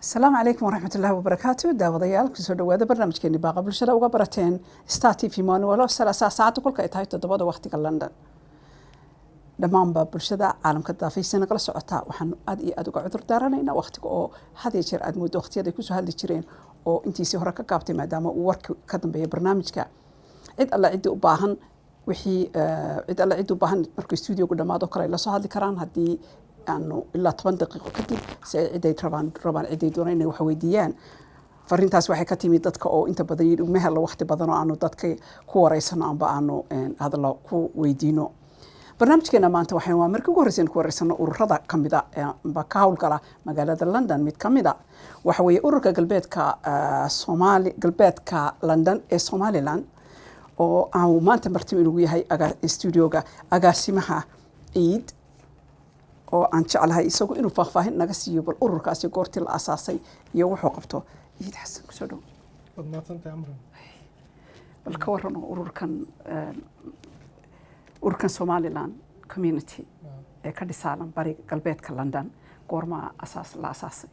السلام عليكم ورحمة الله وبركاته. داوديال كسر دوادة برنامج كني باقي بالشراء وقبرتين ستاتي في مانوال وثلاث ساعات وكل كأي تهيت الضباط وقت لندن. دمان باب بالشراء عالم كذا في سنة قل سعتها وحن أدي أدوك عذر دارنا وقتك أو هذا يصير أدمود وقتي هذا يكسر هذا يشيرين أو أنتي سهرك كابتن ما دام وورك كذا بيه برنامج كا عد الله عد وباهن وحي عد الله عد وباهن مركز استوديو قدام ما ذكر إلا صهاد كران هدي أنه إلا 8 دقيقة كدي سعيدي ربان عدي دونين وحويديان فرنتاس waxay ka timid dadka oo inta badan yiri ma helo waqti badan oo aanu dadka ku wareysano amba aanu hadallo ku weydiino barnaamijkeena maanta waxaan waa markii ugu horreysay ku wareysano ururada kamida amba ka hawlgala magaalada London mid kamida waxa weeye ururka galbeedka London ee Somaliland oo aan maanta martii inuu yahay studioga agaasimaha Eid oo aan jeclahay isagu inuu faahfaahin naga siiyo bal ururkaasi goortii la asaasay iyo wuxuu qabto Eid Xasan ku soo dhow wadnaatanta amran bal ka waran ururkan Somaliland community ee ka dhisaalan bari galbeedka London goorma la asaasay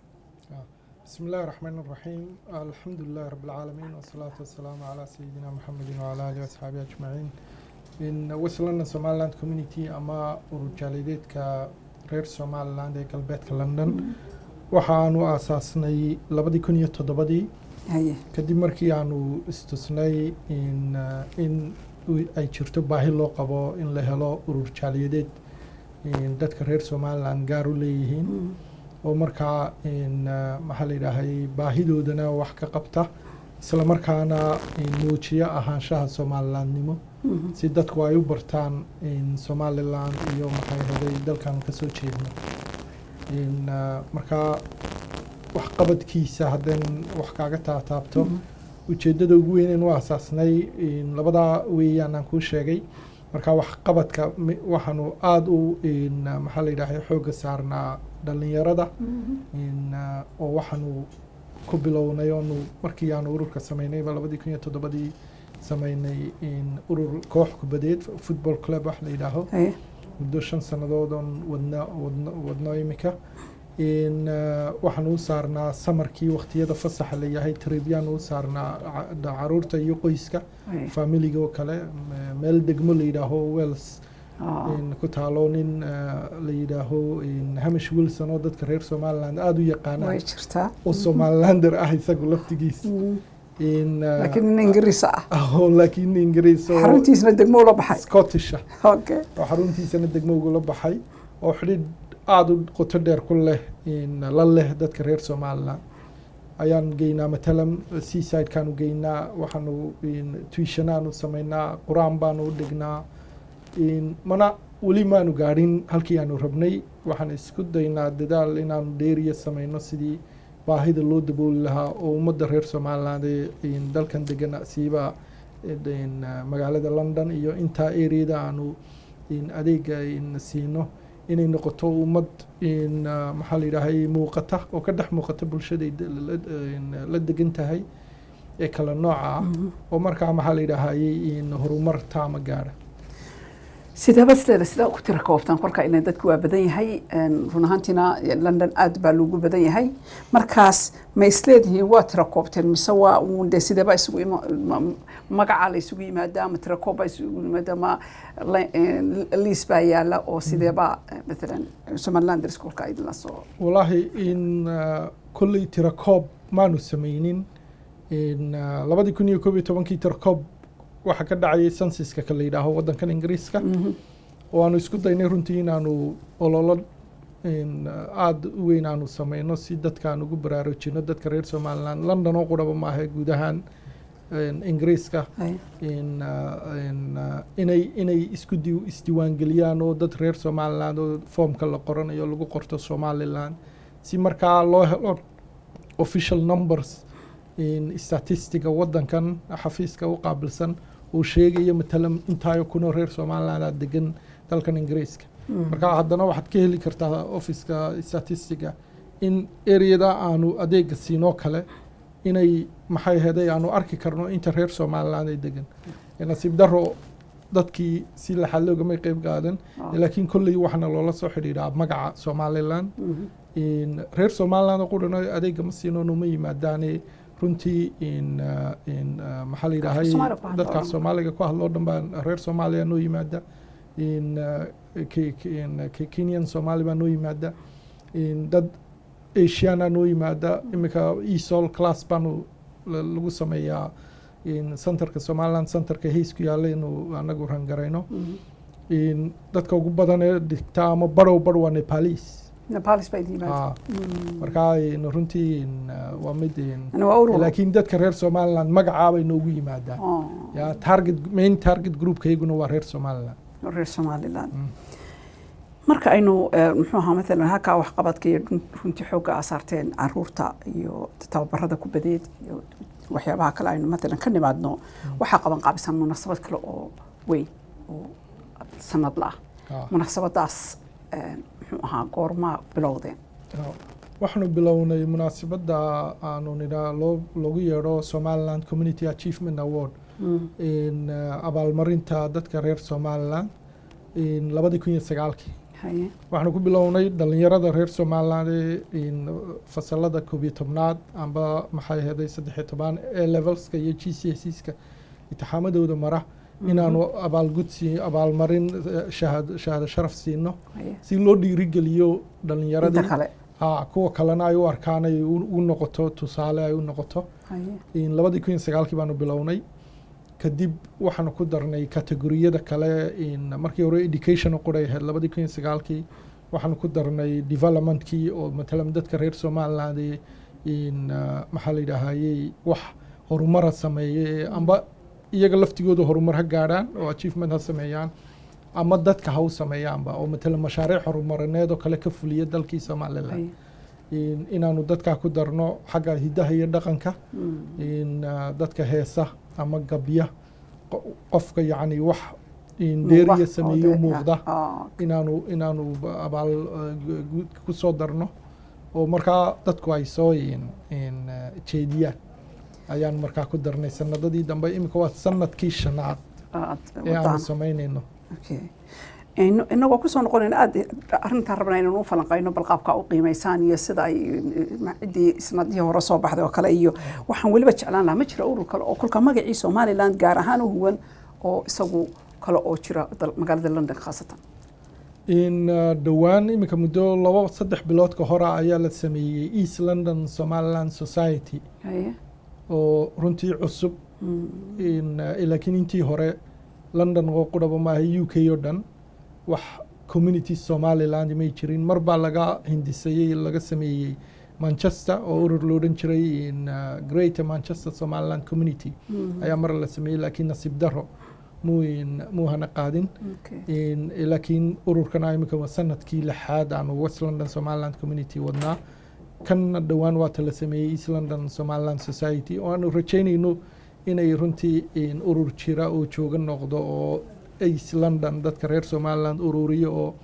بسم الله الرحمن الرحيم الحمد لله رب العالمين والصلاة والسلام على سيدنا محمد وعلى آله وصحبه أجمعين إن وصلنا Somaliland community أما ururjalideed ka reer Somaliland ee galbeedka London waxaanu aasaasnay 2007 kadib markii aanu istusnay in ay jirto baahi loo qabo in la helo urur jaaliyadeed dadka reer Somaliland gaar u leeyihiin oo markaa maxaa la yiraahday baahidoodana wax ka qabta isla markaana muujiya ahaanshaha Somalilandnimo si dadku ay u bartaan Somaliland iyo maxay haday dalkan ka soo jeedno markaa wax qabadkiisa hadan wax kaaga taabto ujeedada ugu weyn ee asaasnay labada weeyaan aan ku sheegay markaa wax qabadka waxaanu aad u maxaa la yiraahday xoog saarnaa dhalinyarada oo waxaanu ku bilownay oo markii aan ururka sameynay 2007 sameynay urur koox kubadeed football club wax la yiraahdo muddo 5 sanadood oo wadno imika waxaanu u saarnaa samarkii waqtiyada fasaxa la yahay tribiyaan u saarnaa caruurta iyo qoyska familiga oo kale meel degmo la yiraahdo Wales ku taalo nin la yiraahdo Hamish Wilson oo dadka reer Somaliland aad u yaqaanaan way jirtaa oo Somalilander ah isagu laftigiis laakiin Ingiriis laakiin Ingiriis xaruntiisna degmo la baxay Scottish okay xaruntiisna degmo la baxay oo xidid aad u qoto dheer ku leh la leh dadka reer Somaliland ayaan geynaa matalan seaside kan u geynaa waxaanu tuitionaan u sameynaa quraan baan u dhignaa mana wali maanu gaarin halkii aanu rabnay waxaan isku daynaa dadaal inaanu dheeriya sameyno sidii baahida loo dabooli lahaa oo ummadda reer Somaliland ee dalkan degan siiba magaalada London iyo inta area aanu adeega siino inay noqoto ummad maxaa la yiraahday muuqata oo ka dhex muuqata bulshada la degan tahay ee kala nooca oo markaa maxaa la yiraahday horumar taama gaara sida ku tira koobtan kolka inay dadku waa badan yahay run ahaantina London aad baa loogu badan yahay markaas ma isleedihiin waa tira koobteen mise waa uu sidaba isugu magaca la isugu yimaada ama tira koob isugu yimaada ma liis baa yaala oo sidaba mesela Somaliland iskuulka ay la soo wallahi kulli tira koob maanu sameynin 2011 tira koob waxa ka dhacay censuska kala yiraahdo wadankan Ingiriiska oo aanu isku daynay runtii inaanu ololo aad u weyn aanu sameyno si dadkaan ugu baraarujino dadka reer Somaliland London oo quraba ma aha guud ahaan Ingiriiska inay isku isdiiwaan geliyaan oo dad reer Somaliland oo formka la qoranayo lagu qorto Somaliland si markaa loo helo official numbers statistiga wadankan xafiiska u qaabilsan oo sheegaya matalan intaayo kuna reer Somaliland degan dalkan Ingiriiska marka haddana waxaad ka heli kartaa office-ka statistiga in area-da aanu adeega siino kale inay maxay haday aanu arki karno inta reer Somaliland ay degan nasiib daro dadkii si laxad loogamay qayb qaadan laakiin kolley waxaana loola soo xidhiidhaa magaca Somaliland reer Somaliland oo qurana adeega ma siino numa yimaadaane runtii maxaa la yidhaahay dadka Soomaaliga ku hadlo dhan baa reer Soomaaliya noo yimaada Kenyan Somali baa noo yimaada dad Asiana noo yimaada imika ESOL class baanu lagu sameeyaa centerka Somaliland centerka Haysku yaalla inuu anagu rangarayno dadka ugu badan ee dhigta ama badhow waa Nepalese bay yimaada markaa runtii waa mid laakiin dadka reer Somaliland magacaa bay noogu yimaadaan main target groupka iyaguna waa reer Somaliland marka aynu muxuu ahaa maalan halkaa waxqabadka iyo runtii xoogga asaarteen caruurta iyo tababarada kubadeed iyo waxyaabaha kale aynu maalan ka nimaadno waxaa qaban qaabisan munaasabad kale oo weyn oo sanadla munaasabadaas muxuu ahaa goorma bilowdeen waxaanu bilownay munaasabada aanu nidhaa loogu yeedho Somaliland Community Achievement Award abaalmarinta dadka reer Somaliland 2009 waxaanu ku bilownay dhalinyarada reer Somaliland fasalada 11aad amba maxay ahayd 13 A-levelska iyo GCSEska imtixaamadooda mara inaanu abaalmarin shahaado sharaf siino si loo dhiirigeliyo dhalinyaradii kuwa kalena ay u arkaan ay u noqoto tusaale ay u noqoto 2009 baanu bilownay kadib waxaanu ku darnay kategoriyada kale markii hore education qoray ahayd 2009 waxaanu ku darnay developmentkii oo matalan dadka reer Somaliland maxaa la yidhaahayay wax horumar sameeyay amba iyaga laftigooda horumar ha gaadhaan oo achievement ha sameeyaan ama dadka ha u sameeyaanba oo matalan mashaariic horumarineed oo kale ka fuliya dalkii Somaliland inaanu dadka ku darno xagga hidaha iyo dhaqanka dadka heesa ama gabya qofka yacni wax dheeriya sameeyo muuqda inaanu abaal ku soo darno oo markaa dadku ay soo jeediyaan ayaan markaa ku darnay sanadadii dambe imika waa sanadkii 5aad ee aanu samaynayno inagoo kusoo noqonayna aad arrintaan rabnaa inaan u falanqayno bal qaabka u qiimaysaan iyo sida ay ciddii sanadihii hore soo baxday oo kale iyo waxaan weliba jeclaan lahaa ma jira urur kale oo kolka magacii Somaliland gaar ahaan u huwan oo isagu kale oo jira magaalada London khaasatan dhowaan imika muddo 2-3 bilood ka hore ayaa la sameeyey East London Somaliland Society oo runtii cusub laakiin intii hore London oo qudaba maaha UK oo dhan wax community Somaliland may jirin mar baa laga hindisayay laga sameeyay Manchester oo urur loo dhan jiray Greater Manchester Somaliland Community ayaa mar la sameeyay laakiin nasiib daro muu hana qaadin laakiin ururkan imika waa sanadkii 6aad aan West London Somaliland Community wadnaa kan dhawaan waa la sameeyay East London Somaliland Society oo aanu rajaynayno inay runtii urur jira oo jooga noqdo oo East London dadka reer Somaliland ururiyo oo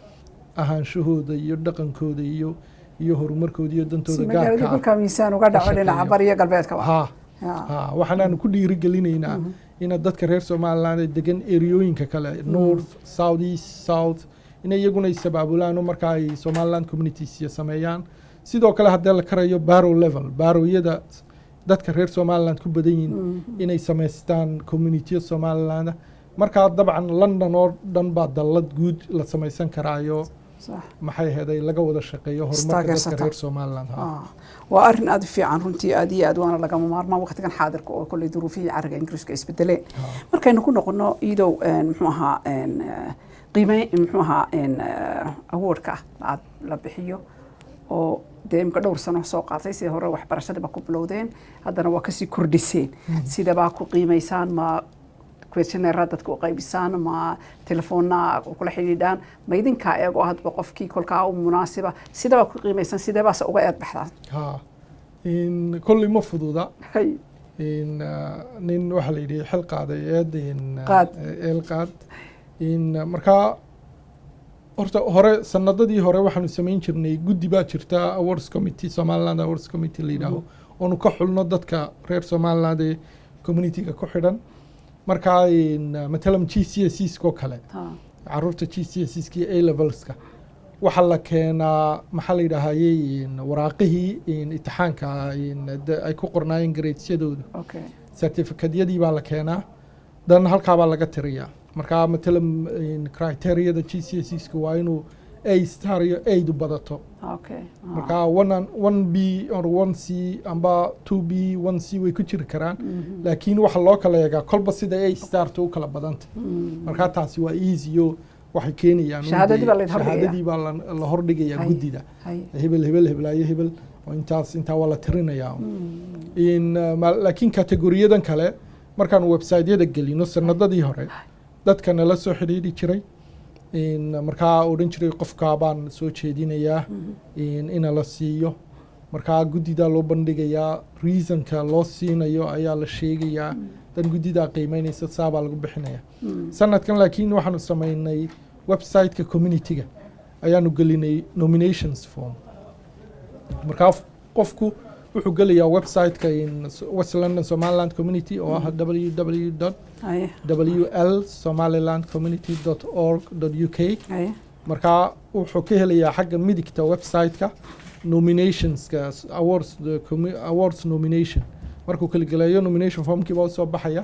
ahaanshahooda iyo dhaqankooda iyo horumarkooda iyo dantooda gaarka ah ka miisaan uga dhaco dhinaca bariga galbeedka waxaanu ku dhiirigelinaynaa in dadka reer Somaliland ay degan eriyooyinka kale North South East South inay iyaguna ay sabaabulaan marka ay Somaliland communities sameeyaan sidoo kale haddii la karayo barrow level barrowyada dadka reer Somaliland ku badan yihiin inay sameystaan community Somaliland marka dabcan London oo dhan baa dalad guud la sameysan karaayo maxay ahayd laga wada shaqeeyo horumarka dadka reer Somaliland waa arrin aad u fiican runtii aad iyo aad waana laga maarmaan waqtigan xaadirka oo kulli duruufihii cariga Ingiriiska isbedeleen markaynu ku noqono iidow muxuu ahaa qiimeyn muxuu ahaa awardka la bixiyo oo deemka dhowr sano soo qaatay sidii hore waxbarashada ku bilowdeen haddana waa kasii kordhiseen sida baa ku qiimeysaan ma questionnaire dadka u qaybisaan ma telefoonna kula xidhiidhaan ma idinka eego hadba qofkii kolkaa u munaasiba sida baa ku qiimeysaan sidee baa uga eed baxdaan kulli ma fududa nin waxa la yidhi xil qaaday qaad markaa horta hore sanadadii hore waxaanu samayn jirnay guddi baa jirta awards committee Somaliland awards committee la yidhaaho oonu ka xulno dadka reer Somaliland ee community-ga ku xidhan markaa matalan GCSE-ska oo kale ha caruurta GCSE-ska iyo A levelska waxaa la keenaa maxaa la yidhaahayey waraaqihii imtixaanka ay ku qornaayeen gradesyadooda okay certificadyadii baa la keenaa dan halkaa baa laga tiriyaa markaa matalan criteriyada GCSE-ska waa inuu A star iyo A du badato okay markaa 1B or 1C amba 2B 1C way ku jiri karaan laakiin waxa loo kala eegaa kolba sida A starta u kala badanta markaa taasi waa easy oo waxay keenayaan shahaadadii baa la hordhigayaa. shahaadadii baa la hordhigayaa Hay. guddida hay hebel heblaayo hebel oo intaa waa la tirinayaa laakiin kategoriyadan kale markaan website-yada gelino sanadadii hore dadka nala soo xidhiidhi jiray markaa odhan jiray qofkaa baan soo jeedinayaa ina la siiyo markaa guddidaa loo bandhigayaa reasonka loo siinayo ayaa la sheegayaa dan guddidaa qiimeynaysa saabaa lagu bixinaya sanadkan laakiin waxaanu samaynay website-ka community-ga ayaanu gelinay nominations form markaa qofku wuxuu gelayaa website-ka West London Somaliland Community oo ah hay www.somalilandcommunity.org.uk hay markaa wuxuu ka helayaa xagga midigta website-ka nominationska awards nomination markuu kala gelayo nomination formkii baa usoo baxaya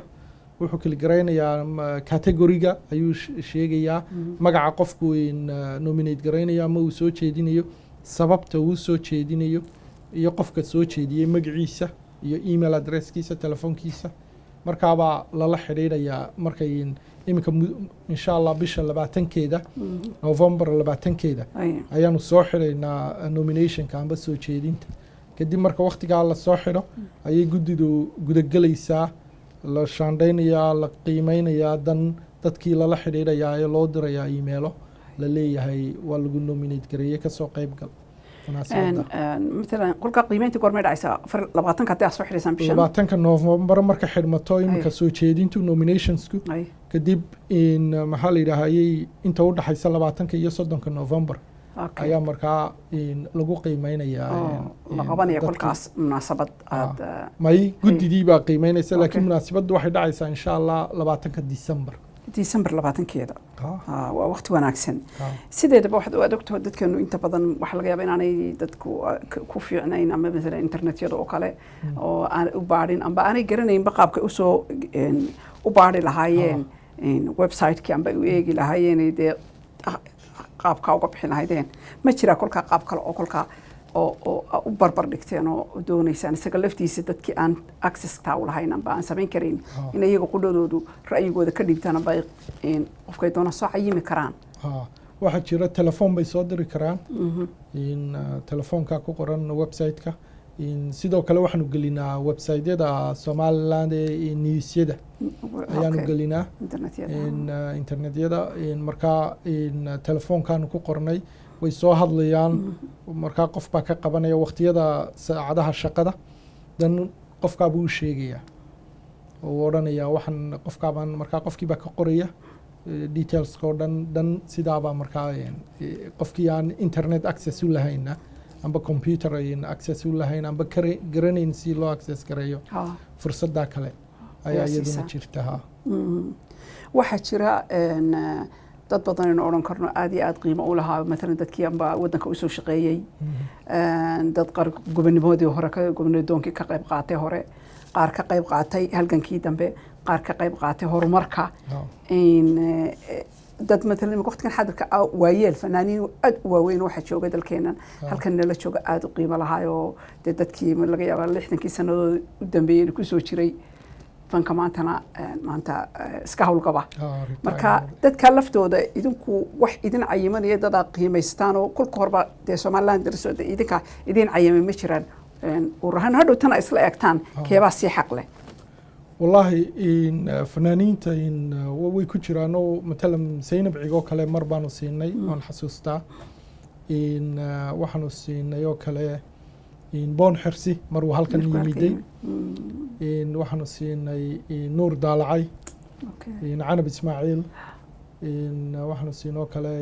wuxuu kala garaynayaa categoriga ayuu sheegayaa magaca qofku nominate garaynayo ama uu soo jeedinayo sababta uu soo jeedinayo iyo qofka soo jeediyey magaciisa iyo email addresskiisa telefoonkiisa markaabaa lala xidhiidhayaa markay iminka insha allah bisha 20keeda November 20keeda hay ayaanu soo xidhaynaa nominationka amba soo jeedinta kadib marka waqtigaa la soo xidho ayay guddidu gudagelaysaa la shaandhaynayaa la qiimeynayaa dan dadkii lala xidhiidhayaa ee loo dirayaa emailo la leeyahay waa lagu nominate gareeye kasoo qayb gal munaasabada مثلا كل قيمتي قرمي دعيسة 20 كاتي أصبح حريصان بشان 20 November marka xidhmato iminka soo jeedintu nominationsku أي kadib maxaa la yidhaahayey inta u dhaxaysa 20 iyo 30 November أوكي ayaa markaa lagu qiimeynayaa لقبان يقول كاس مناسبة هذا may guddidii baa qiimeynaysa Okay. laakiin munaasabaddu waxay dhacaysaa insha allah 20 December ديسمبر 20 كذا وقت وناكسن Ah. sideedaba waxaad u adogto dadkeenu inta badan waxa laga yaabaa inaanay dadku ku fiicnayn ama mesela internetyada oo kale oo aan u baadhin amba aanay garanaynba qaabka usoo u baadhi lahaayeen website-kii amba u eegi lahaayeen dee qaabka uga bixin lahaydeen ma jiraa kolkaa qaab kale oo kolkaa oo u barbar dhigteen oo doonaysaan isaga laftiisa dadkii aan access taa u lahayn amba aan samayn karayn in iyaga qudhadoodu ra'yigooda ka dhiibtaan amba qofkay doona soo cayimi karaan waxaa jira telefoon bay soo diri karaan telefoonka ku qoran website-ka sidoo kale waxaanu gelinaa website-yada Somaliland ee newsyada ayaanu gelinaa internetyada markaa telefoonkaanu ku qornay way soo hadlayaan markaa qof baa ka qabanaya waqtiyada saacadaha shaqada dan qofkaa buu u sheegayaa oo odhanayaa waxaan qofkaabaan markaa qofkii baa ka qoraya detailska oo dhan sidaabaa markaa qofkii aan internet access u lahayna amba computer access u lahayn amba garanayn si loo access gareeyo fursaddaa kale ayaa iyaduna jirta waxaa jira dad badan aynu odhan karno aad iyo aad qiimo u lahaa maalan dadkii amba waddanka usoo shaqeeyey dad qaar gobonimadii hore gobonadoonkii ka qayb qaatay hore qaar ka qayb qaatay halgankii dambe qaar ka qayb qaatay horumarka dad maalan waqtigan xadirka waayeel fanaaniin aad u waaweyn waxaa jooga dalkeenan halkan nala jooga aad u qiimo lahaayoo dee dadkii laga yaabaa 60kii sannadood u dambeeyey kusoo jiray fanka maanta iska howlgaba marka dadka laftooda idinku wax idin cayimanaya dadaa qiimaystaan oo kulka horba dee Somaliland darsooda idinka idin cayimay ma jiraan urahan hadhow tana isla eegtaan keebaa sii xaq leh wallahi fanaaniinta way ku jiraan oo matalan Zaynab Cigo kale mar baanu siinay waan xasuustaa waxaanu siinay oo kale boon xirsi mar uu halkan yimiday waxaanu siinay nuur daalacay canab ismaaciil waxaanu siinoo kale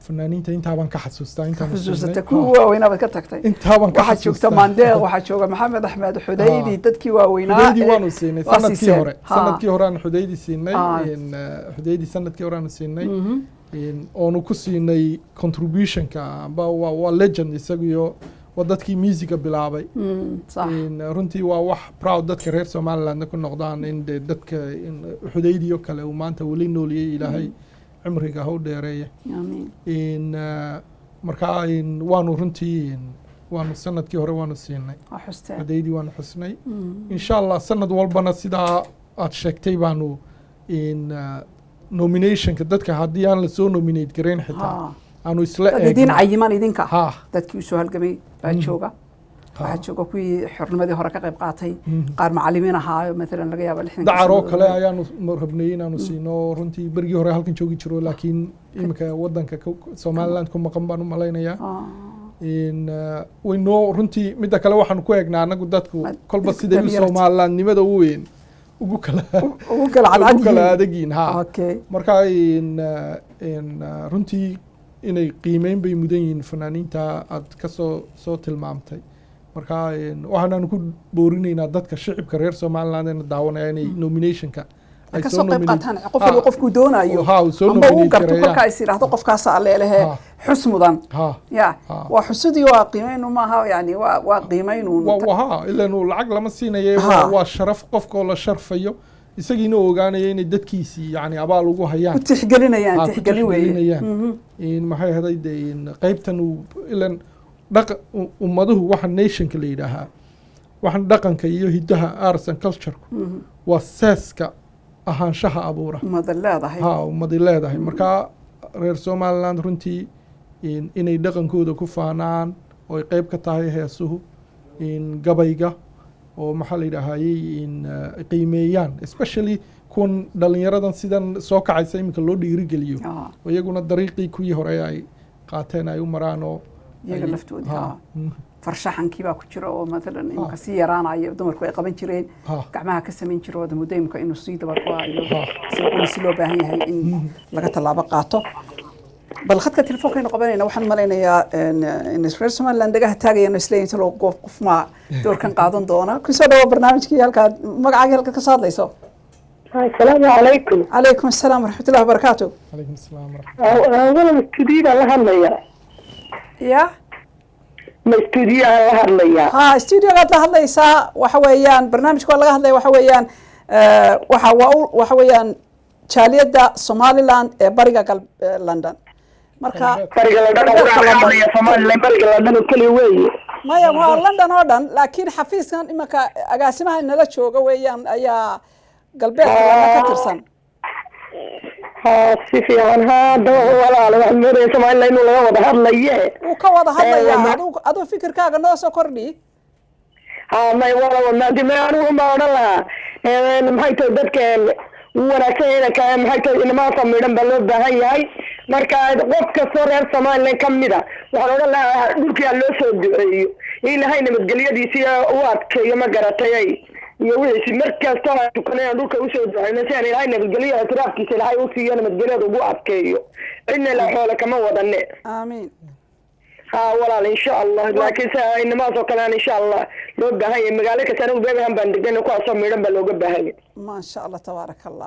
fanaaniinta intaaban ka xasuustaa intaan xusuusata kuwa waaweynaa baad ka tagtay intaaban ka waxaa joogta Mandeeq waxaa jooga Maxamed Axmed Xudaydi dadkii waaweynaa Xudaydi waanu siinay sanadkii hore aan Xudaydi siinay Xudaydi sanadkii hore aan siinay oonu ku siinay contributionka waa legend isagiyo dadkii musica bilaabay runtii waa wax proud dadka reer Somaliland ku noqdaan in dadka Xudaydi oo kale uu maanta wali nooliyay Ilaahay cimriga ha u dheereeyo in markaa waanu runtii waanu sanadkii hore waanu siinay Xudaydi waanu xusnay insha Allah sanad walbana sidaa aad sheegtay baanu in nominationka dadka haddii aan la soo nominate gareyn xitaa aanu isla eegin cayiman idinka dadkii u soo halgamay baa jooga waxaa jooga kuwii xornimadii hore ka qayb qaatay qaar macallimiin ahaa maalan laga yaabo 60 dacaroo kale ayaanu rabnay inaanu siino runtii berigii hore halkan joogi jiro laakiin imika wadanka Somaliland ku maqan baan u malaynayaa in wayno runtii midda kale waxaan ku eegnaa anagu dadku kolba sida Somalilandnimada u weyn ugu kala adagin marka in runtii inay qiimeyn bay mudan yihiin fanaaniinta aad ka soo tilmaamtay marka waxaanu ku boorinaynaa dadka shicibka reer Somaliland ee daawanaya inay nominationka ay soo qayb qaataan qofku doonayo ama uu garto kolka ay siraahdo qofkaas aleelahay xus mudan ya waa xusudii waa qiimeyn ma aha yani waa qiimeyn waa ilaa lacag lama siinayo waa sharaf qofka la sharfayo isagiina ogaanaya inay dadkiisii yani abaal ugu hayaan tixgelin weeyaan in maxay haday in qaybtan ilan ummaduhu waxa nationka la yidhaahaa waxaan dhaqanka iyo hidaha arts and culture waa seeska ahaanshaha abuura ummad leedahay marka reer Somaliland runtii inay dhaqankooda ku faanaan oo ay qayb ka tahay heesuhu in gabayga oo maxaa la yidhaahayay in qiimeeyaan especially kuwan dhalinyaradan sidan soo kacaysa iminka loo dhiirigeliyo oo iyaguna dariiqii kuwii hore ay qaateen ay u maraan oo iyaga laftooda farshaxankii baa ku jira oo maalan imka si yaraanayo dumarku ay qaban jireen gacmaha ka samayn jiro wada muddo imka inuu sii dabar ku hayo si loo baahan yahay in laga tallaabo qaato bal khadka telefoonka inuu qabanayna waxaan malaynayaa in reer Somaliland dagaha taagayaan isleeyinta loo qof ma doorkan qaadan doona ku soo dhawo barnaamijkii halka magacaaga halka ka saadlayso السلام عليكم. عليكم السلام ورحمة الله وبركاته. عليكم السلام ورحمة الله. أولا استوديو الله هلا يا. ما استوديو الله هلا. استوديو قد الله يسا وحويان برنامج كل الله هلا وحويان وحويان شاليدا سوماليلاند بريغا قلب لندن. مركا. بريغا لندن يا سوماليلاند بريغا لندن كل وين. ما يا لندن أردن لكن حفيز كان إما كأجاسمها إن لا شو ويان أيا قلبي أنا كترسن. سيفي عنها دو ولا على مرة سمع الله إنه لا وضع هذا يه. وكوضع هذا يه. أدو فكر كأجا ناس أكرني. ما يولا وما دمانو ما ولا. ما هي تودت كان ولا شيء كان ما هي إن ما صمدن بلود بهاي مركز وقت صور سمع الله كم مدا. وحنا لا نقول الله سود. إيه هاي نمتقلية دي سيا وقت كي ما قرأتي. يويش مركز طبعا تكونين دوك وسود أنا سأني هاي نبتقلية اعتراف كيس الهاي وسي أنا متقلية وقوعد كيو إن لا حول كما وضعني آمين ولا إن شاء الله لكن إنما سوكلان إن شاء الله لو بهاي مقالك سنو بيبهم بندقين وكو أصميرن بلو بهاي ما شاء الله تبارك الله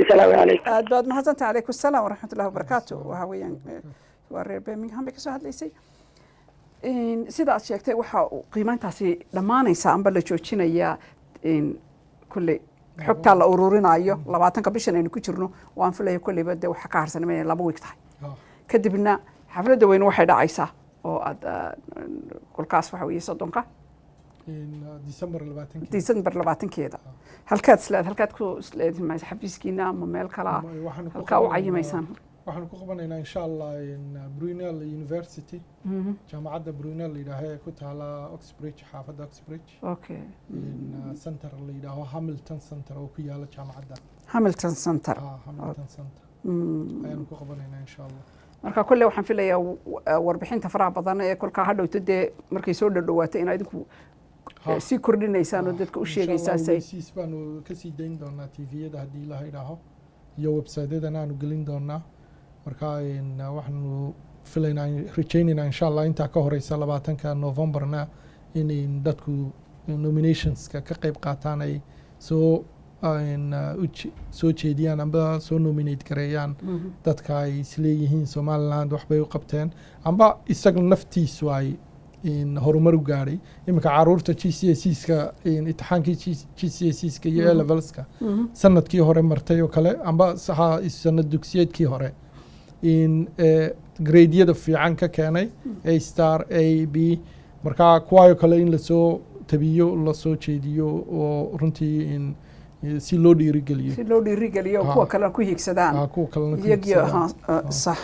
السلام عليكم بعد ما هزنت عليكم السلام ورحمة الله وبركاته وهويا ورير بيمينغهام بكسو هادليسي sida aad sheegtay waxa qiimayntaasi dhamaanaysa amba la joojinaya kulli xogta la ururinayo 20ka bishan aynu ku jirno waan filayaa kulliba de waxa ka harsanay 2 week tahay kadibna xafladda weyn waxay dhacaysaa oo aad kulkaas waxa weeye 30ka December 20keeda halkaad ku isleedahay xafiiskiina ama meel kala halka u cayimaysan waxaan ku qabanaynaa insha Allah in Brunel University jaamacadda Brunel ilaahay ku taala Oxbridge xaafadda Oxbridge okay in center ilaahay Hamilton Center oo ku yaala jaamacadda Hamilton Center Hamilton Center ayaan ku qabanaynaa insha Allah marka kulli waxaan filayaa warbixinta faraha badan ee kulka hadhowto de markay soo dhawaato in idinku si kordhinaysaan oo dadka u sheegaysaan si baanu ka sii dayn doonaa TV-yada hadii la yiraahdo iyo website-yada aanu gelin doonaa marka waxaanu filaynaa rajaynaynaa insha allah intaa ka horeysa 20 Novemberna in dadku nominationska ka qayb qaataan ay soo jeediyaan amba soo nominate gareeyaan dadka ay isleeyihiin Somaliland waxbay u qabteen amba isaga naftiisu ay horumar u gaaray iminka caruurta GCSE-ska imtixaankii GCSE-ska iyo A levelska sanadkii hore martay oo kale amba sanad dugsiyeedkii hore gradeyada fiican ka keenay A star A B marka kuwaayo kale in lasoo tabiyo lasoo jeediyo oo runtii si loo dhiirigeliyo kuwa kale ku hiigsadaan iyagiyo sax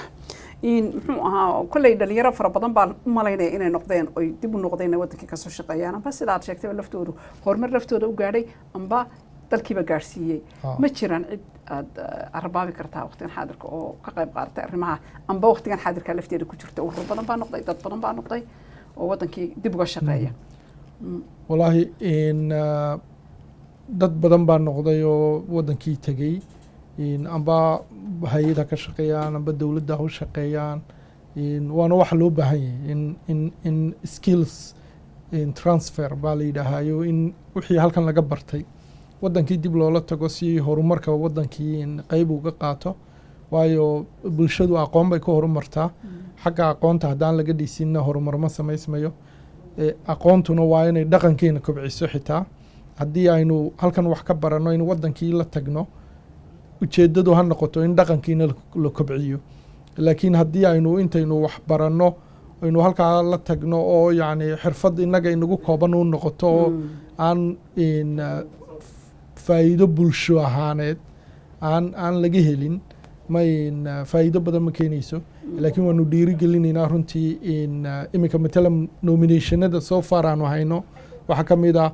muxuu ahaa kolley dhalinyaro fara badan baan u malaynaya inay noqdeen oy dib u noqdeen wadankii kasoo shaqeeyaan amba sidaad sheegtay laftoodu horumar laftooda u gaadhay amba dalkiiba gaadhsiiyey ma jiraan cid aad arbaabi kartaa waqtigan xaadirka oo ka qayb qaadatay arrimaha amba waqtigan xaadirka lafteeda ku jirta urur badan baa noqday dad badan baa noqday oo wadankii dib uga shaqeeya wallaahi dad badan baa noqday oo wadankii tegey amba hay-ada ka shaqeeyaan amba dowladda ha u shaqeeyaan waana waxa loo baahan yahay in skills transfer baa la yidhaahayo in wixii halkan laga bartay wadankii dib loola tago si horumarka wadankii qayb uga qaato waayo bulshadu aqoon bay ka horumartaa xagga aqoonta haddaan laga dhisinna horumar ma samaysmayo aqoontuna waa inay dhaqankeena kobciso xitaa haddii aynu halkan wax ka baranno in wadankii la tagno ujeeddadu ha noqoto in dhaqankiina la kobciyo laakiin haddii aynu intaynu wax baranno aynu halkaa la tagno oo yacni xirfad innaga inagu kooban u noqoto oo aan faa'iido bulsho ahaaneed aan laga helin faa'iido badan ma keenayso laakiin waanu dhiirigelinaynaa runtii iminka matala nominationada soo far aanu hayno waxaa ka mid ah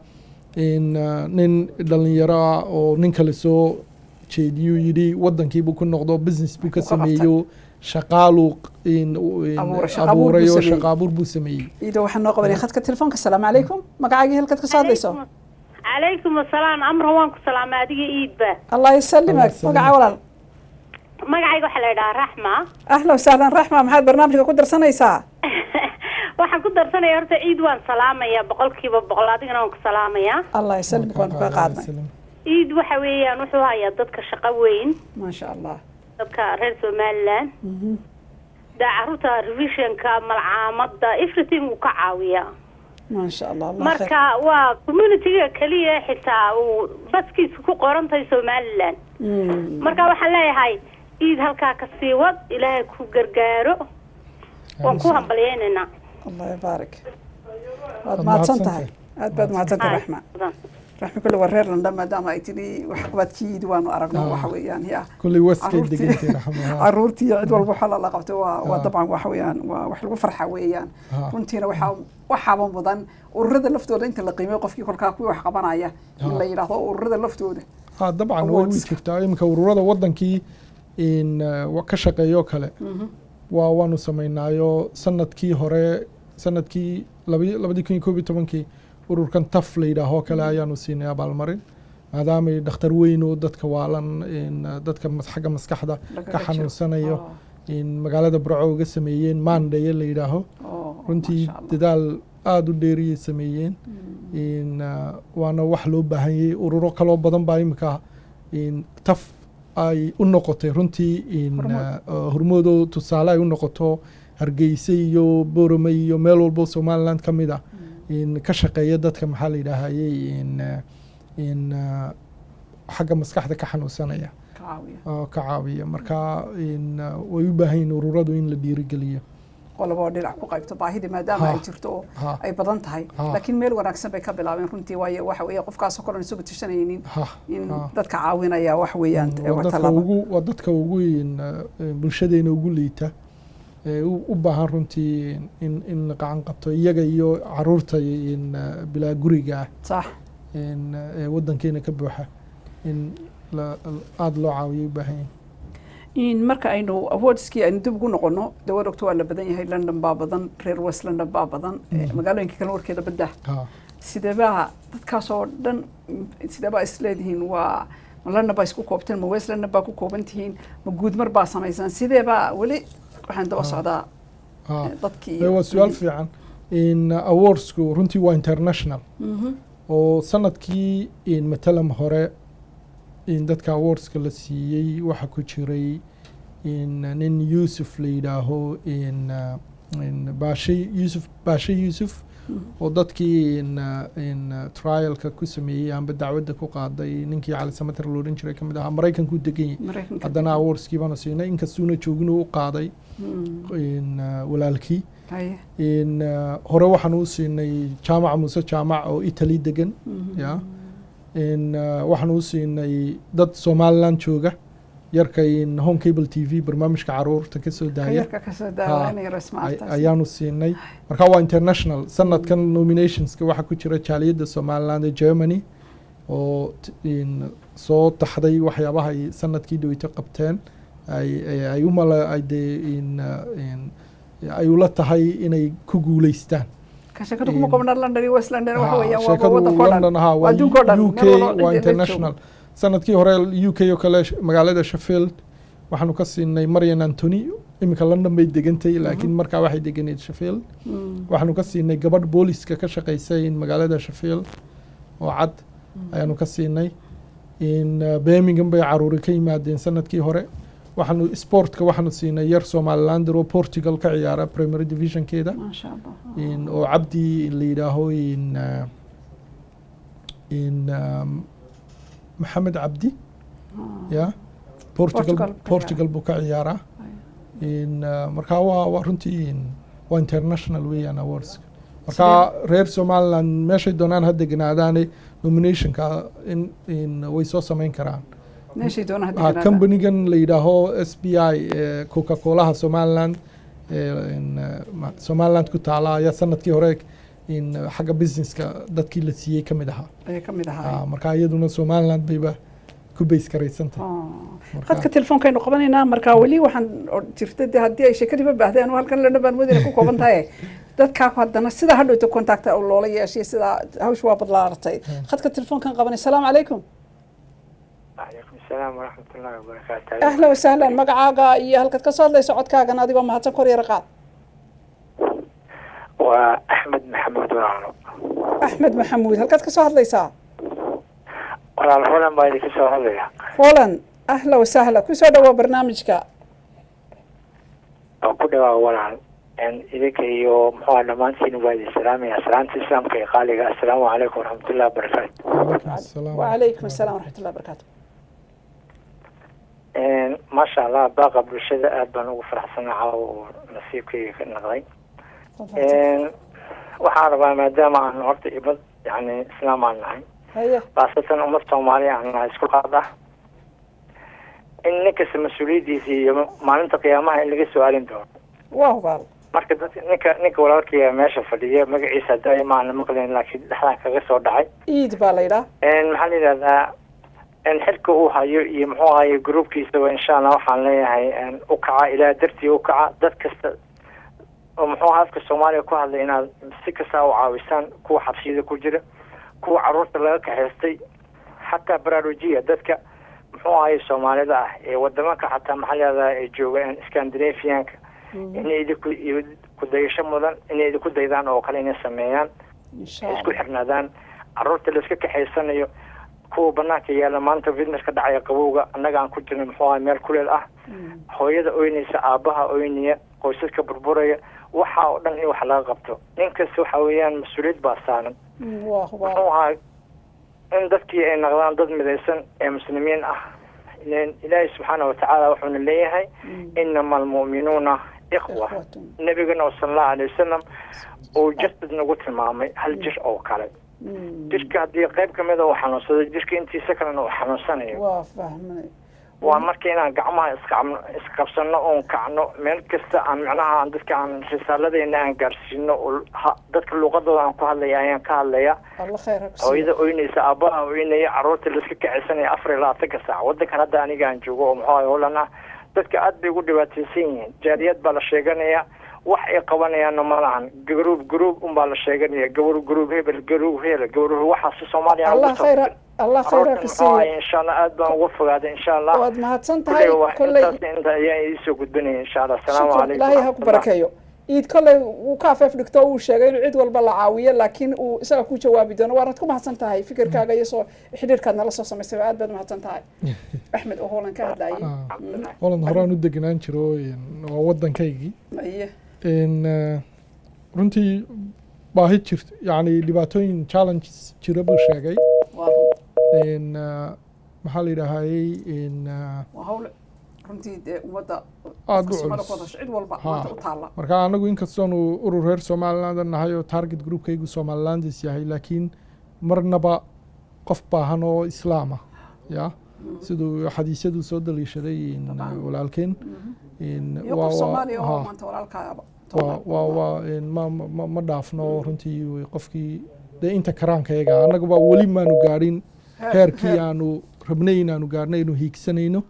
nin dhalinyaro ah oo nin kale soo jeediyu yidhi wadankiibuu ku noqdo business buu ka sameeyo shaqaaluu abuurayo shaqa abuur buu sameeyey ido waxaan noo qabanay khadka telefoonka asalaamu calaykum magacaagii halkaad ka soo hadlayso calaykum asalaam amra waan ku salaamay adiga iidba allah yasalimak magaca walaal magacayga waxaa la yidhahaa raxma ahla wasahlan raxma maxaad barnaamijka ku darsanaysaa waxaan ku darsanaya horta ciid waan salaamaya 100% adigana waan ku salaamaya allah yasalimak waan ka qaadnay ciid waxa weeyaan wuxuu hayaa dadka shaqo weyn ma sha Allah dadka reer Somaliland caruurta revisionka malcaamada everything uu ka caawiyaa ma sha Allah marka waa community-ga kaliya xitaa uu baskiisa ku qorantahay Somaliland marka waxaan leeyahay ciid halkaa ka sii wad ilaahay ku gargaaro waan ku hambalyeynaa الله يبارك ما تصنتها أدبد ما تصنت رحمة رحمة كل ورير لندم دام أيتني وحقبت كيد وانو أرقنا وحويان هي كل وسك دقيقتي رحمة عرورتي عد والبحال الله قبته وطبعا وحويان وحلو فرحة ويان كنتينا وحابن بدن ورد اللفتود أنت اللي قيمة قفكي كل كاكوي وحقبنا عيا اللي يراهو ورد اللفتود طبعا ويكفتها يمكن ورد ودن كي إن وكشقة يوكله waanu sameynaayo sanadkii 2011 ururkan taf la yidhaaho kale ayaanu siinay abaalmarin maadaamay dhakhtar weyn oo dadka waalan dadka xagga maskaxda ka xanuunsanayo magaalada Burco uga sameeyeen maandhaye la yidhaaho runtii dadaal aad u dheeriyay sameeyeen waana wax loo baahan yahay ururo kaloo badan baa imika taf ay u noqotay runtii hormoodo tusaale ay u noqoto Hargeysa iyo Boorame iyo meel walba Somaliland ka mid ah ka shaqeeya dadka maxaa la yidhaahayay xagga maskaxda ka xanuunsanaya ka caawiya marka way u baahan yihiin ururadu in la dhiirigeliyo qolabo dhinac ku qaybto baahida maadaama ay jirto ay badan tahay laakiin meel wanaagsan bay ka bilaabeen runtii waayo waxa weeye qofkaas oo kale isugu tishanaynin in dadka caawinaya wax weeyaan dadka ugu bulshadeena ugu liita u baahan runtii in la gacan qabto iyaga iyo caruurta bilaa guriga sax wadankeena ka buuxa in aad loo caawiyo u baahan in marka aynu awardskii aynu dib ugu noqono dawad ogto waa la badan yahay London baa badan reer West London baa badan magaalooyinka kale warkeeda badda sideeba dadkaas oo dhan sideeba isleedihiin waa lana baa isku koobteen ma Westland baa ku kooban tihiin ma guud mar baa samaysan sidee baa wali waxaan daba socdaa dadkii waa su'aal fiican in awardsku runtii waa international oo sanadkii in matalam hore in dadka awardska la siiyey waxa ku jiray in nin Yusuf la yidhaaho in Baashe Yusuf oo dadkii in trialka ku sameeyey amba dacwadda ku qaaday ninkii Cali Samatar loo oran jiray kamid ahaa Mareykanku degan yahay haddana awardskii baan siinay inkastuuna joogin uu qaaday in walaalkii in hore waxaan u siinay jaamaca Muuse Jaamac oo Italy degan ya in waxaan u siinay dad Somaliland jooga yarka in Home Cable TV barnaamijka caruurta ka soo daaya ayaanu siinay marka waa international sanadkan nominationska waxa ku jira jaaliyadda Somaliland ee Germany oo in soo taxday waxyaabaha ay sanadkii dhaweyta qabteen ay ay ula tahay inay ku guuleystaan shirkadu kuma qabna London iyo West London waxa weeyaan waa waddan UK waa international sanadkii hore UK oo kale magaalada Sheffield waxaanu ka siinay Marian Anthony imika London bay degantay laakiin markaa waxay deganeed Sheffield waxaanu ka siinay gabadh booliska ka shaqeysay in magaalada Sheffield oo cad ayaanu ka siinay in Birmingham bay caruuri ka yimaadeen sanadkii hore waxaanu sportka waxaanu siinay yar Somaliland oo Portugal ka ciyaara Premier Division keeda ma sha Allah in oo Cabdi la yiraaho in Maxamed Cabdi ya Portugal buu ka ciyaara in marka waa runtii waa international weeyaan awards marka reer Somaliland meeshay doonaan hadda ganaadaan nominationka in way soo sameyn karaan meeshay doonaan hadda ganaadaan company-gan la yidhaaho SBI Coca-Cola Somaliland in Somaliland ku taala ayaa sanadkii hore in xagga businesska dadkii la siiyey kamid ahaa marka iyaduna Somaliland bayba ku base karaysantahay khadka telefoonkeenu qabanaynaa marka wali waxaan jirtay haddii ay shirkadiiba baahdeen halkan la nabad mudane ku kooban tahay dadka haddana sida hadhowta contact oo loola yeeshay sida hawsh waa badlaartay khadka telefoonkan qabanay assalaamu calaykum وعليكم السلام ورحمة الله وبركاته أهلا وسهلا مقعاقا إياه هل كنت كسر لي سعود كاغا نادي وما هاتن كوري رقاد وأحمد محمود ورانو أحمد محمود هل كنت كسر لي ساعة ولا الحولن بايدي كسر لي فولن أهلا وسهلا كسر دوا برنامجك وكده ولا أن إذا كيو محاولة ما نسين بايدي السلام يا سلام تسلم كي قالي السلام عليكم ورحمة الله وبركاته وعليكم السلام ورحمة الله وبركاته ما شاء الله باقى بالشدة أبان وفرح صنعة ونصيبكي نغضي وحاربا ما دام عن عرض إبض يعني سلام عنها خاصة أمة الصومالية عنها يسكول قاضة إنك المسؤولية في ما أنت قيامها اللي سؤالين دور واو قال marka ninka walaalkii meesha fadhiya magaciisa daaima aan maqlayn laakiin dhaxlaan kaga soo dhacay iid baa la yiraahdaa maxaa la yiraahdaa xilka uu hayo iyo muxuu hayo groupkiisa waa insha Allah waxaan leeyahay u kaca ilaa dartii u kaca dad kasta oo muxuu afka Soomaaliya ku hadlay inaad si kasta u caawisaan kuwa xabsiyada ku jira kuwa caruurta laga kaxeystay xataa baraarujiya dadka muxuu hayo Soomaalida ah ee wadamada xataa maxaa la yiraahdaa ay joogaan Scandinavianka inay ku dayasho mudan inay ku daydaan oo kale inay sameeyaan isku xirnaadaan caruurta la iska kaxeysanayo kuwa banaanka yaala maanta fitness ka dhacaya qabowga annaga aan ku jirnay muxuu ahaa meel kuleel ah hooyada ooynaysa aabaha ooynaya qoysaska burburaya waxa oo dhan in wax laga qabto ninkaas waxa weeyaan mas'uuliyad baa saaran muxuu ahaa in dadkii ay noqdaan dad midaysan ee muslimiin ah ilaahay subxaanahu watacaala wuxuuna leeyahay inama almu'minuuna ikhwa nabigana sallallahu alayhi wasallam oo jasad nagu tilmaamay hal jir oo kale jirka haddii qayb ka mid ah uu xanuunsado jirka intiisa kalena uu xanuunsanayo waa fahmay waa marka inaan gacmaha iskabsano oon kacno meel kasta aan macnaha dadka aan risaaladeenna aan gaarsiino dadka luuqadooda aan ku hadlaya ayaan ka hadlaya hooyada oynaysa aabaha oynaya caruurta la iska kacisanaya 24 saac waddankan hadda aniga aan joogo oo muxuu ahay holana dadka aad bay ugu dhibaataysan yihiin jaariyad baa la sheeganaya wax ay qabanayaanna ma lahan group unbaa la sheeganaya group hebel waxaasi Soomaaliya الله خير كسي إن شاء الله أدبا وفق إن شاء الله واد ما هتسنتهاي كل أنت يسوق الدنيا إن شاء الله السلام عليكم لا يهك بركيو إيد كل وكافف دكتور وشغال عيد والبلعاوية لكن وسأل كل جواب دون وارتكم ما هتسنتهاي فكر كاجا يسوع حدير كنا لسه سمع سبعات بدل ما هتسنتهاي أحمد أهولن كهذا هولن هران ودقنان شروي وودن كيجي أيه إن runtii baahi jirto yani dhibaatooyin challenges jira buu sheegay maxaa la yidhaahayey marka anagu inkastoonu urur reer somaliland nahay oo target groupkaygu somalilandis yahay laakiin marnaba qof baahan oo islaama ya siduu xadiisyadu soo daliishaday walaalkeen ma dhaafno runtii qofkii dee inta karaankayaga annaguba weli maanu gaadhin heerkii aanu rabnay inaanu gaarnay inuu hiigsanayno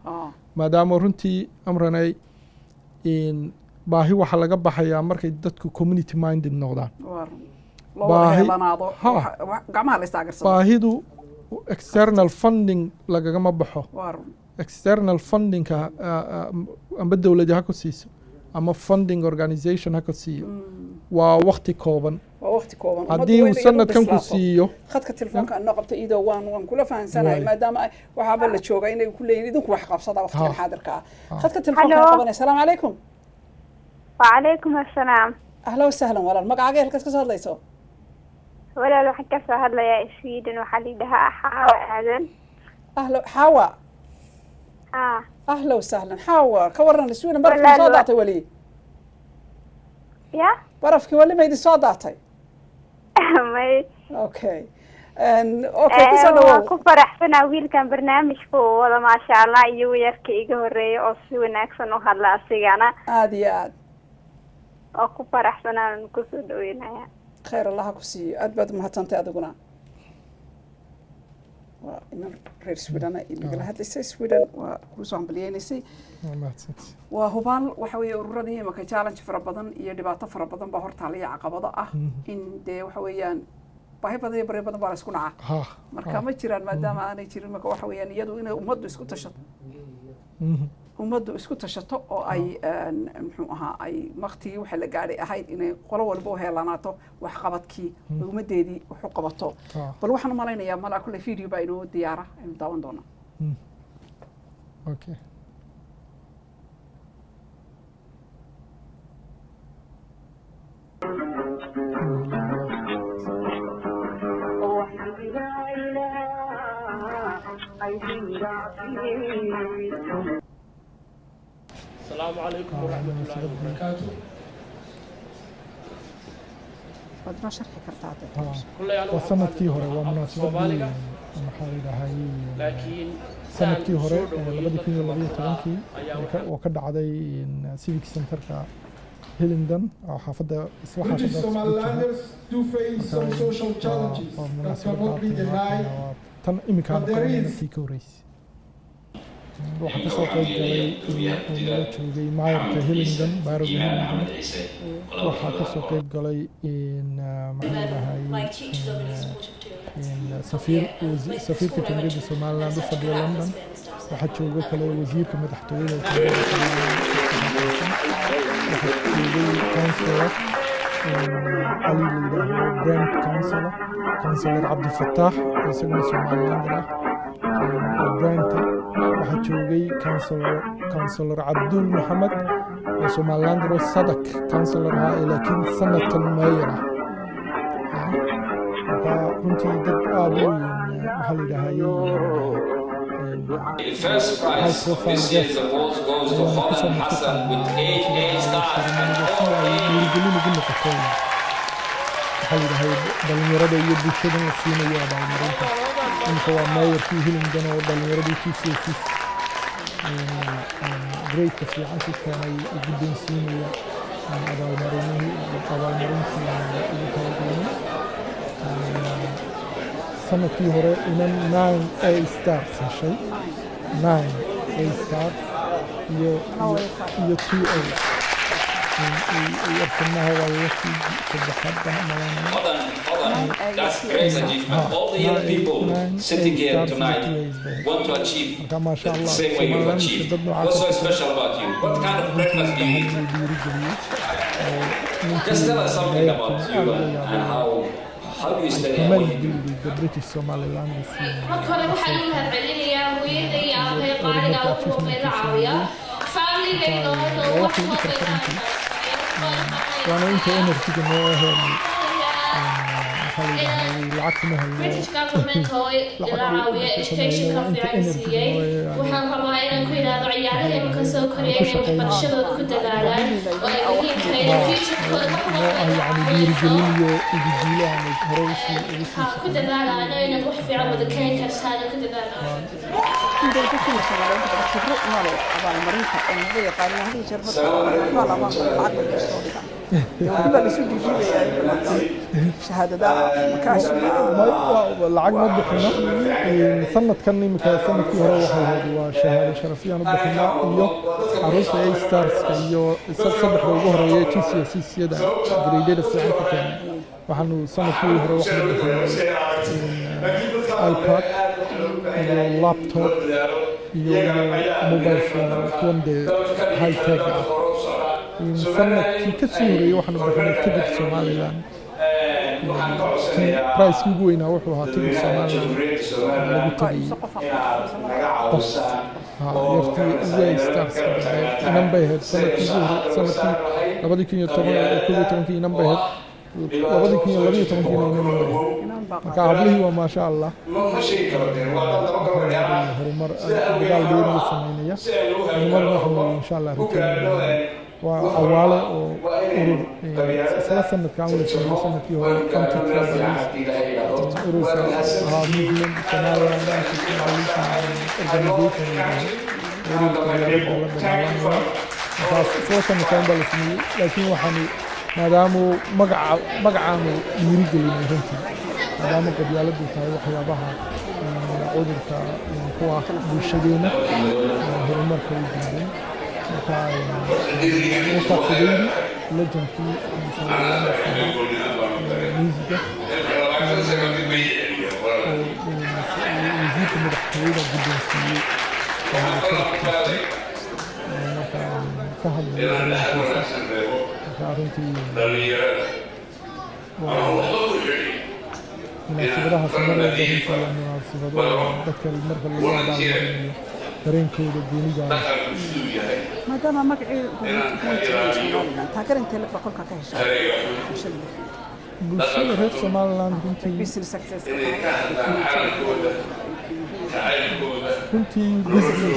maadaama runtii amranay baahi waxaa laga baxayaa markay dadku community minded noqdaan baahidu external funding lagagama baxo external fundingka amba dowladi ha ku siiso ama funding organization ha ku siiyo waa waqti kooban haddii uu sanadkan ku siiyo khadka telefoonka aan noqobta ido waan kula fahansanahay maadaama waxaaba la jooga inay ku leeyihiin idinku wax qabsada waqtigan xaadirka khadka telefoonka qabanay assalaamu calaykum وعليكم السلام أهلا وسهلا walaal magacaaga halkaas ka soo hadlayso walaal waxaan ka soo hadlayaa Sweden waxa la yiraahdaa Xawa aadan Xawa أهلا وسهلا حاوة كورنا Sweden برفك صاداتي ولي يا برفك ولي ما يدي صاداتي ما أوكي أوكي كسر كفر أحسن ويل كان برنامج فو والله ما شاء الله يويركي يجوري أو سوينا أحسن وخلا سيجانا عادي أو كفر أحسن نكسر دوينا يا خير الله كسي أدبد ما هتنتي أدقنا وإن رير سويدن إلى هذا سويدن وكوسان بليانيسي وهبال وحوي أوراني ما كجالنج فربضن يدبات فربضن بهرت عليه عقبضة إن ده وحويان باهي بدي بري بدن بارس كنا مركا ما جيران مادام أنا جيران ما كوحويان يدو إنه أمد إسكو تشط أمد إسكو تشط أو أي محوها أي مختي وحلا قاري أهيد إنه قلوا والبوه لاناتو وحقبتكي ومديدي وحقبته بل وحنا مالينا يا مالا كل فيديو باينو ديارة إنه داون دونا أوكي السلام عليكم ورحمة الله وبركاته. بدنا شرح كرتات. وسنة كيهورة ومناسبة محاولة هاي. لكن سنة كيهورة لبدي كيهورة لبدي تغنكي وكد عدي سيفيك سنتر كا هيليندن أو حافظة إصلاح حافظة. Somalilanders do face some social challenges that cannot be denied. تن إمكان كمان كوريس. waxaa kasoo qayb galay nala joogay maayarka hillingdon baaroga hillingdon waxaa kasoo qayb galay maxaa lahay safiirka jamhuuriyadda somaliland u fadhiya london waxaa jooga kale wasiirka madaxtooyada jamhuuriyadda somaliland waxaa joogay councilor cali la yidhaaho brand councilor cabdifataax isaguna somalilander ah branta waxaa joogay councilor cabdul maxamed oo somalilander oo sadak councilor ahaa laakiin sanadkan meeyar ah marka runtii dad aad u maxaa la yidhaahayey First prize this year's award goes to Holland Hassan with 88 stars and waxaa la yidhahay dhalinyarada iyo bulshada la siinayo abaalmarinta inka waa meeyarkii hillingdon oo dhalinyaradii TCS grade-ka fiican ku keenay guddoonsiinaya abaalmarintii ugu talagalay sanadkii hore inan 9 A stars heshay 9 A stars iyo 2 A يرسمناها ويوفي صبحات That's great achievement. All the young people sitting here tonight want to achieve the same way you've achieved. What's so special about you? What kind of breakfast do you eat? Just tell us something about you and how do you study and what you do. The British Somaliland marka hore waxaan u mahadcelinayaa hooyaday iyo aabbahay qaaliga ah oo meela caawiya family-gayga oo wax ku qabtaan وانا انت energy ما هي العكس ما هي British government oo ila caawiya education ka fiican siiyay waxaan rabaa inaan ku ilaado ciyaaraha imika soo koraya inay waxbarashadooda ku dadaalaan oo ay muhiim tahay in future-kooda يعني dhiirigelinayo ididiila aan hore ku dadaalaan inay wax fiican wada keen kartaan ku dadaalaan lacag ma bixino sanadkan imika sanadkii hore waxay ahayd waa shahaado sharafiyaan u bixinaa iyo caruurta A starska iyo saddexda ugu horeeya GCSE-yada gradeada fiican ka keenay waxaanu sanadkii hore wax la bixinay iPad iyo laptop iyo mobile phone kuwan dee high tech ah sanadkii ka sii horeeyay waxaanu bixinay ticket Somaliland price ugu weynaa wuxuu ahaa ticket Somaliland lagu tagay yartii ugu stars number head sanadkii 2010 number head 2012 marka hablihii waa maasha Allah horumar dagaal dheer la sameynaya horumar waxaan insha Allah rajaynaa waa awaale oo urur isla sanadkan wada sameeyay sanadkii hore anti travelers urur movement Somaliland organization laakiin waxaan maadaama magacaanu dhiirigelinay runtii maadaama qabyaaladu tahay waxyaabaha cudurka ku ah bulshadeena horumarka u gaadhay marka qodaydi legendkii musiga wasiirka madaxtooyada guddoonsiiyey ka hadlay munaasabadaha samarada runtii waa munaasabado dadka marka lagu abaalmarinayo dareenkooda gooniga maadaama magacii Somaliland taageer intee la kolka ka heshay bulshada reer Somaliland runtii business success runtii business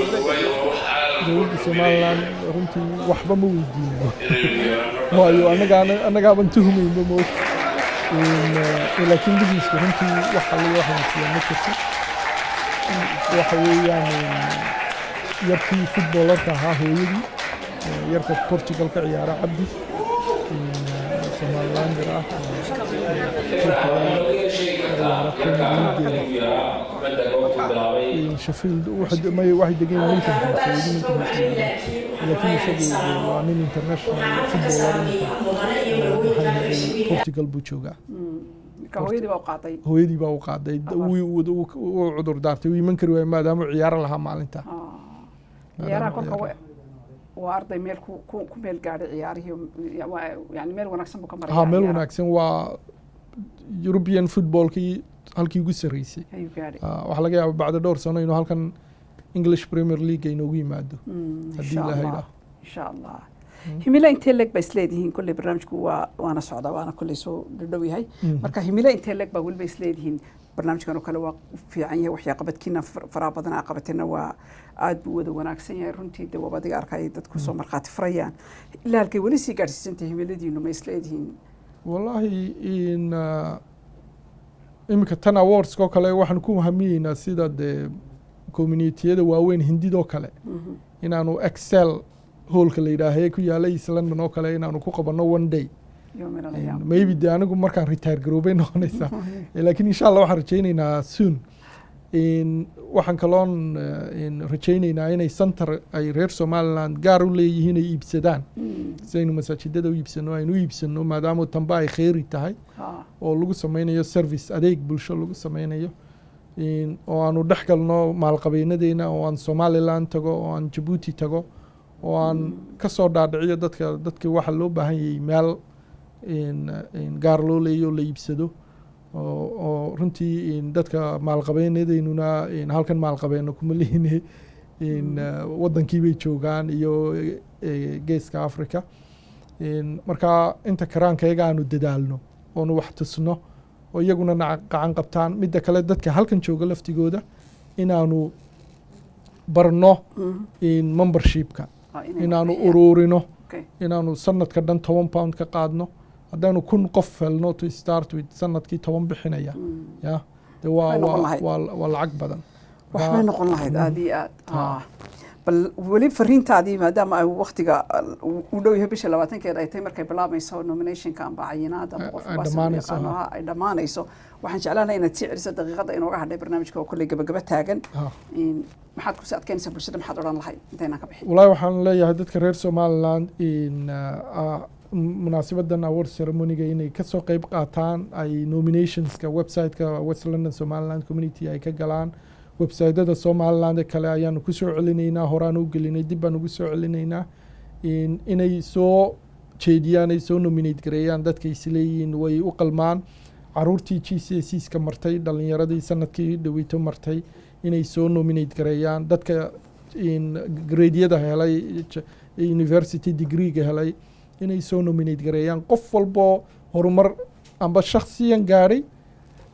dowladda Somaliland runtii waxba ma weydiino waayo annagaaban tuhumayno mood laakiin business runtii waxa la waxaan ma jirto waxa weeyaan yarkii footballerka ahaa hooyadii yarka Portugal ka ciyaara cabdi Somaliland ah Sheffield واحد دقيقة ممكن لكن يسوي وعامل international footballer Portugal بوتشوغا هويدي بقى وقاعدة وعذر دارتي ويمكن ما دام عيار لها مالنتا عيارها كل وارضي ميل كميل قاعد عياره يعني ميل وناكسن بكمل ميل وناكسن و European football كي halkii ugu sareysay waxa laga yaabaa bacda dhowr sano inuu halkan English Premier League inuu yimaado hadii la haydo insha Allah himila intee leg ba isleedihiin kulli barnaamijku waana socda waana kulli soo dhow yahay marka himila intee leg ba walba isleedihiin barnaamijkan oo kale waa fiican yahay wax yaqabadkiina fara badan aqabatina waa aad buu wada wanaagsan yahay runtii de wabadiga arkay dadku soo marqaati farayaan ilaa halkay wali sii gaarsiisantay himiladiinu ma isleedihiin wallahi in imika tan awards ko kale waxaan ku hamiyeynaa sida de community-yada waaweyn hindidoo kale inaanu excel hallka la yidhaahee ku yaalay London oo kale inaanu ku qabanno one day maybe de anigu markaan retire garoobay noqonaysa laakiin insha Allah waxaan rajaynaynaa soon waxaan kaloon rajaynaynaa inay center ay reer somaliland gaar u leeyihiin ay iibsadaan sidaynu masaajidada u iibsano aynu u iibsano maadaama tanba ay kheyri tahay oo lagu sameynayo service adeeg bulsho lagu sameynayo oo aanu dhex galno maalqabeynadeena oo aan somaliland tago oo aan jabuuti tago oo aan ka soo dhaadhiciyo dadkii waxa loo baahan yahay meel gaar loo leeyo la iibsado oo runtii dadka maalqabeynadeynuna halkan maalqabeeno kuma lihine wadankii bay joogaan iyo geeska africa marka inta karaankayaga aanu dadaalno oonu wax tusno oo iyaguna gacan qabtaan midda kale dadka halkan jooga laftigooda inaanu barno membershipka inaanu ururino inaanu sanadka dhan 10 pound ka qaadno haddaanu 1,000 qof helno to start with sanadkii 10 bixinaya ya de waa lacag badan waxbay noqon lahayd aad iyo aad bal weli fariintaadii maadaama ay waqtiga u dhow yahay bisha 20keeda ay tahay markay bilaabayso nominationka amba cayinaada ay dhammaanayso waxaan jeclaanahay inaad sii celiso daqiiqada inooga hadhay barnaamijka oo kolley gabagaba taagan maxaad ku adkeynaysaa bulshada maxaad odhan lahayd intaynaan ka bixin wallaahi waxaan leeyahay dadka reer somaliland munaasabadan award ceremoniga inay kasoo qayb qaataan ay nominationska websiteka West London Somaliland Community ay ka galaan websiteda Somaliland kale ayaanu ku soo celinaynaa horaan u gelinay dib baan ugu soo celinaynaa inay soo jeediyaan ay soo nominate gareeyaan dadka isleeyihiin way u qalmaan caruurtii GCSEska martay dhalinyaradii sanadkii dhaweyto martay inay soo nominate gareeyaan dadka gradeeyada helay university degree-ga helay inay soo nominate gareeyaan qof walbo horumar amba shakhsiyan gaaray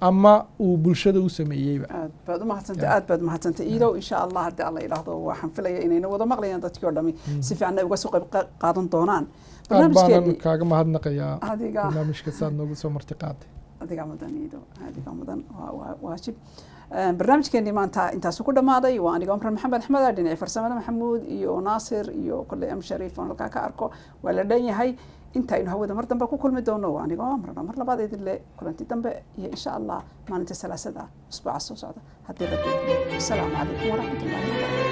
ama uu bulshada u sameeyayba aad baad mahadsantay iidow insha Allah hadda alla ilaahdo waxaan filayaa inayna wada maqlayaan dadkii oo dhami si fiican ay uga soo qayb qaadan doonaan barnaamijkeena kaaga mahadnaqayaa barnaamijka saad noogu soo marti qaaday adiga mudan iidow adiga mudan waajib barnaamijkeennii maanta intaas ku dhammaaday waa aniga Umar Maxamed Axmed dhinaca farsamada Maxamuud iyo Naasir iyo kulli am Shariif oo halka ka arko waa la dhan yahay inta aynu hawada mar dambe ku kulmi doono waa aniga mar labaad idin le kulanti dambe iyo insha Allah maalinta salaasada usbuuca soo socda haddii rabbi assalamu alaykum wa rahmatullahi wa barakatuh